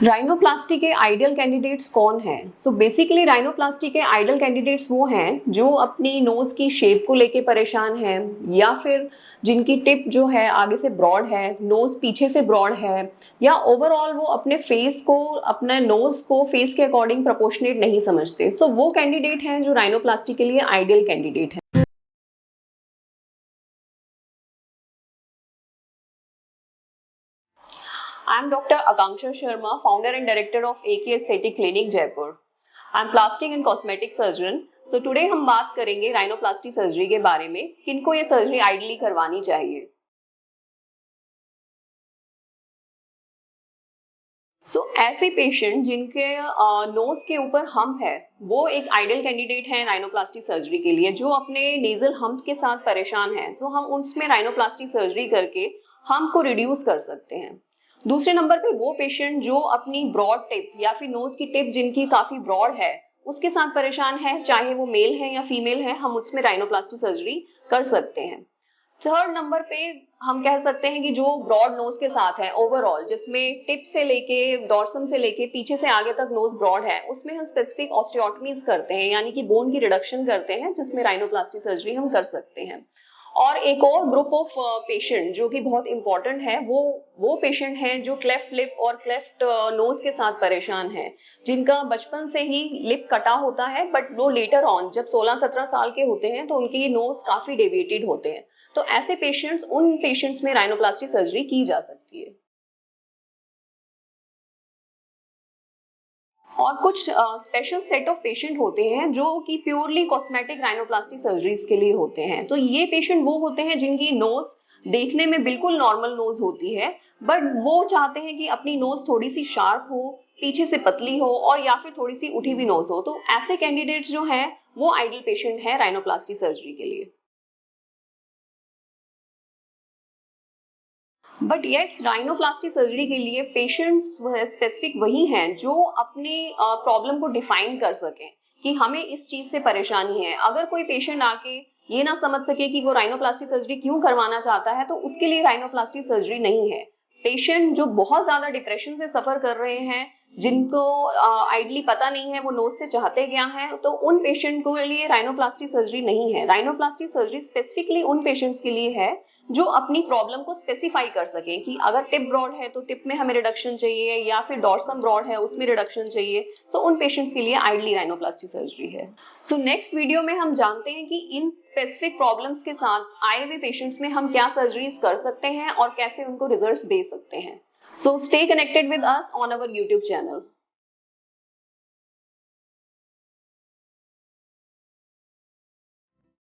Rhinoplasty के ideal candidates कौन हैं? सो बेसिकली राइनोप्लास्टी के आइडियल कैंडिडेट्स वो हैं जो अपनी नोज की शेप को लेके परेशान हैं, या फिर जिनकी टिप जो है आगे से ब्रॉड है, नोज पीछे से ब्रॉड है, या ओवरऑल वो अपने फेस को, अपने नोज को फेस के अकॉर्डिंग प्रोपोर्शनेट नहीं समझते। सो वो कैंडिडेट हैं जो राइनोप्लास्टी के लिए आइडियल कैंडिडेट है। I am Dr. Akanksha Sharma, founder and director of AK Aesthetic Clinic, Jaipur. I am plastic and cosmetic surgeon. So today हम बात करेंगे राइनोप्लास्टी सर्जरी के बारे में, किनको ये सर्जरी आइडली करवानी चाहिए। ऐसे पेशेंट जिनके नोज के ऊपर हम्प है, वो एक आइडियल कैंडिडेट है राइनोप्लास्टी सर्जरी के लिए। जो अपने नेजल हम्प के साथ परेशान है, तो हम उसमें राइनोप्लास्टी सर्जरी करके हम्प को रिड्यूस कर सकते हैं। दूसरे नंबर पे वो पेशेंट जो अपनी ब्रॉड टिप या फिर नोज की टिप जिनकी काफी ब्रॉड है, उसके साथ परेशान है, चाहे वो मेल है या फीमेल है, हम उसमें राइनोप्लास्टी सर्जरी कर सकते हैं। थर्ड नंबर पे हम कह सकते हैं कि जो ब्रॉड नोज के साथ है ओवरऑल, जिसमें टिप से लेके डॉर्सम से लेके पीछे से आगे तक नोज ब्रॉड है, उसमें हम स्पेसिफिक ऑस्टियोटमीज करते हैं, यानी कि बोन की रिडक्शन करते हैं, जिसमें राइनोप्लास्टी सर्जरी हम कर सकते हैं। और एक और ग्रुप ऑफ पेशेंट जो कि बहुत इंपॉर्टेंट है, वो पेशेंट हैं जो क्लेफ्ट लिप और क्लेफ्ट नोज के साथ परेशान है, जिनका बचपन से ही लिप कटा होता है, बट वो लेटर ऑन जब 16-17 साल के होते हैं तो उनके नोज काफी डेविएटेड होते हैं। तो ऐसे पेशेंट्स, उन पेशेंट्स में राइनोप्लास्टी सर्जरी की जा सकती है। और कुछ स्पेशल सेट ऑफ पेशेंट होते हैं जो कि प्योरली कॉस्मेटिक राइनोप्लास्टी सर्जरीज के लिए होते हैं। तो ये पेशेंट वो होते हैं जिनकी नोज देखने में बिल्कुल नॉर्मल नोज होती है, बट वो चाहते हैं कि अपनी नोज थोड़ी सी शार्प हो, पीछे से पतली हो, और या फिर थोड़ी सी उठी हुई नोज हो। तो ऐसे कैंडिडेट्स जो हैं वो आइडियल पेशेंट है राइनोप्लास्टी सर्जरी के लिए। बट यस, राइनोप्लास्टी सर्जरी के लिए पेशेंट्स स्पेसिफिक वही हैं जो अपने प्रॉब्लम को डिफाइन कर सकें कि हमें इस चीज से परेशानी है। अगर कोई पेशेंट आके ये ना समझ सके कि वो राइनोप्लास्टी सर्जरी क्यों करवाना चाहता है, तो उसके लिए राइनोप्लास्टी सर्जरी नहीं है। पेशेंट जो बहुत ज्यादा डिप्रेशन से सफर कर रहे हैं, जिनको आइडली पता नहीं है वो नोज से चाहते क्या है, तो उन पेशेंट के लिए राइनोप्लास्टी सर्जरी नहीं है। राइनोप्लास्टी सर्जरी स्पेसिफिकली उन पेशेंट्स के लिए है जो अपनी प्रॉब्लम को स्पेसिफाई कर सके कि अगर टिप ब्रॉड है तो टिप में हमें रिडक्शन चाहिए, या फिर डॉर्सम ब्रॉड है उसमें रिडक्शन चाहिए। सो उन पेशेंट्स के लिए आइडली राइनोप्लास्टी सर्जरी है। सो नेक्स्ट वीडियो में हम जानते हैं कि इन स्पेसिफिक प्रॉब्लम्स के साथ आए हुए पेशेंट्स में हम क्या सर्जरीज कर सकते हैं और कैसे उनको रिजल्ट्स दे सकते हैं। So stay connected with us on our YouTube channel.